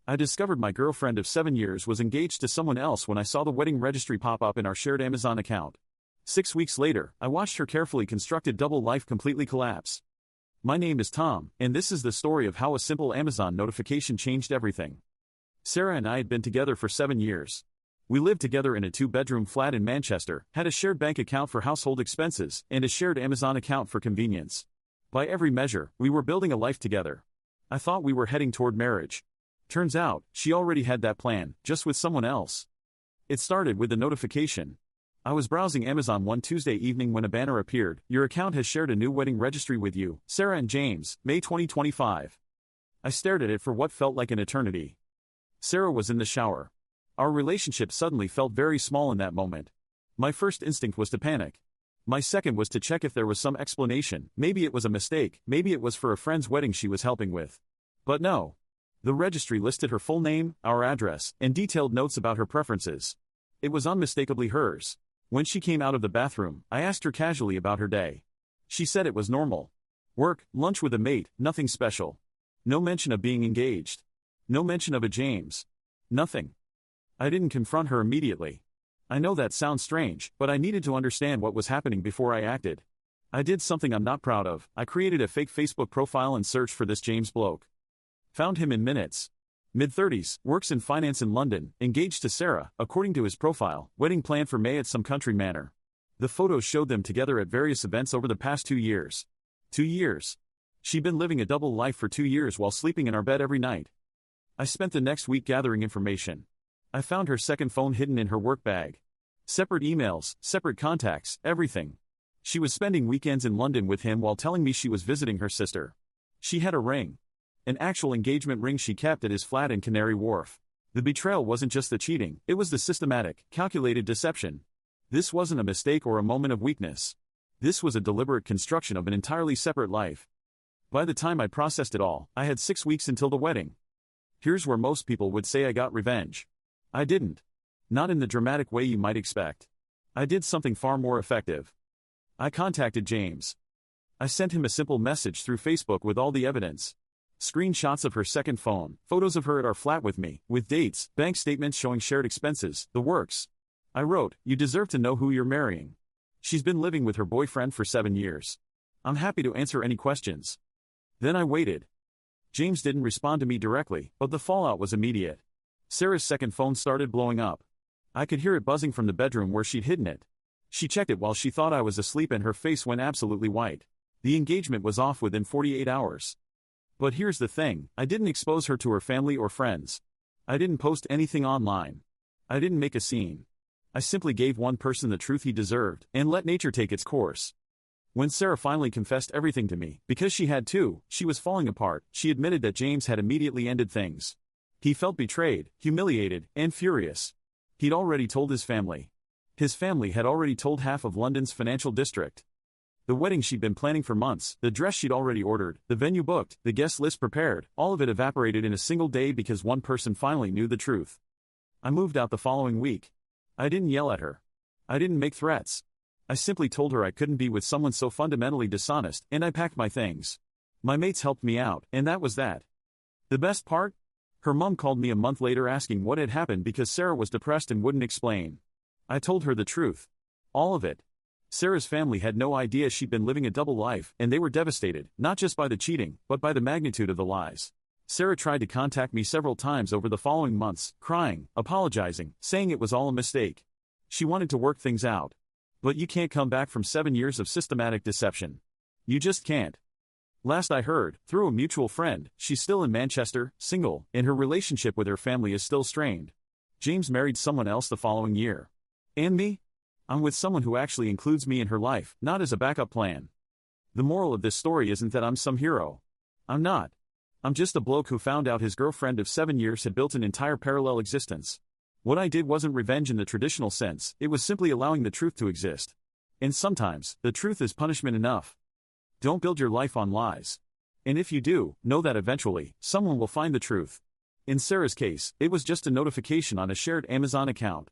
I discovered my girlfriend of 7 years was engaged to someone else when I saw the wedding registry pop up in our shared Amazon account. 6 weeks later, I watched her carefully constructed double life completely collapse. My name is Tom, and this is the story of how a simple Amazon notification changed everything. Sarah and I had been together for 7 years. We lived together in a 2-bedroom flat in Manchester, had a shared bank account for household expenses, and a shared Amazon account for convenience. By every measure, we were building a life together. I thought we were heading toward marriage. Turns out, she already had that plan, just with someone else. It started with the notification. I was browsing Amazon one Tuesday evening when a banner appeared. Your account has shared a new wedding registry with you, Sarah and James, May 2025. I stared at it for what felt like an eternity. Sarah was in the shower. Our relationship suddenly felt very small in that moment. My first instinct was to panic. My second was to check if there was some explanation. Maybe it was a mistake, maybe it was for a friend's wedding she was helping with. But no. The registry listed her full name, our address, and detailed notes about her preferences. It was unmistakably hers. When she came out of the bathroom, I asked her casually about her day. She said it was normal. Work, lunch with a mate, nothing special. No mention of being engaged. No mention of a James. Nothing. I didn't confront her immediately. I know that sounds strange, but I needed to understand what was happening before I acted. I did something I'm not proud of. I created a fake Facebook profile and searched for this James bloke. Found him in minutes. Mid-30s, works in finance in London, engaged to Sarah, according to his profile, wedding planned for May at some country manor. The photos showed them together at various events over the past 2 years. 2 years. She'd been living a double life for 2 years while sleeping in our bed every night. I spent the next week gathering information. I found her second phone hidden in her work bag. Separate emails, separate contacts, everything. She was spending weekends in London with him while telling me she was visiting her sister. She had a ring. An actual engagement ring she kept at his flat in Canary Wharf. The betrayal wasn't just the cheating, it was the systematic, calculated deception. This wasn't a mistake or a moment of weakness. This was a deliberate construction of an entirely separate life. By the time I processed it all, I had 6 weeks until the wedding. Here's where most people would say I got revenge. I didn't. Not in the dramatic way you might expect. I did something far more effective. I contacted James. I sent him a simple message through Facebook with all the evidence. Screenshots of her second phone, photos of her at our flat with me, with dates, bank statements showing shared expenses, the works. I wrote, "You deserve to know who you're marrying. She's been living with her boyfriend for 7 years. I'm happy to answer any questions." Then I waited. James didn't respond to me directly, but the fallout was immediate. Sarah's second phone started blowing up. I could hear it buzzing from the bedroom where she'd hidden it. She checked it while she thought I was asleep and her face went absolutely white. The engagement was off within 48 hours. But here's the thing, I didn't expose her to her family or friends. I didn't post anything online. I didn't make a scene. I simply gave one person the truth he deserved, and let nature take its course. When Sarah finally confessed everything to me, because she had to, she was falling apart, she admitted that James had immediately ended things. He felt betrayed, humiliated, and furious. He'd already told his family. His family had already told half of London's financial district. The wedding she'd been planning for months, the dress she'd already ordered, the venue booked, the guest list prepared, all of it evaporated in a single day because one person finally knew the truth. I moved out the following week. I didn't yell at her. I didn't make threats. I simply told her I couldn't be with someone so fundamentally dishonest, and I packed my things. My mates helped me out, and that was that. The best part? Her mom called me a month later asking what had happened because Sarah was depressed and wouldn't explain. I told her the truth. All of it. Sarah's family had no idea she'd been living a double life, and they were devastated, not just by the cheating, but by the magnitude of the lies. Sarah tried to contact me several times over the following months, crying, apologizing, saying it was all a mistake. She wanted to work things out. But you can't come back from 7 years of systematic deception. You just can't. Last I heard, through a mutual friend, she's still in Manchester, single, and her relationship with her family is still strained. James married someone else the following year. And me? I'm with someone who actually includes me in her life, not as a backup plan. The moral of this story isn't that I'm some hero. I'm not. I'm just a bloke who found out his girlfriend of 7 years had built an entire parallel existence. What I did wasn't revenge in the traditional sense, it was simply allowing the truth to exist. And sometimes, the truth is punishment enough. Don't build your life on lies. And if you do, know that eventually, someone will find the truth. In Sarah's case, it was just a notification on a shared Amazon account.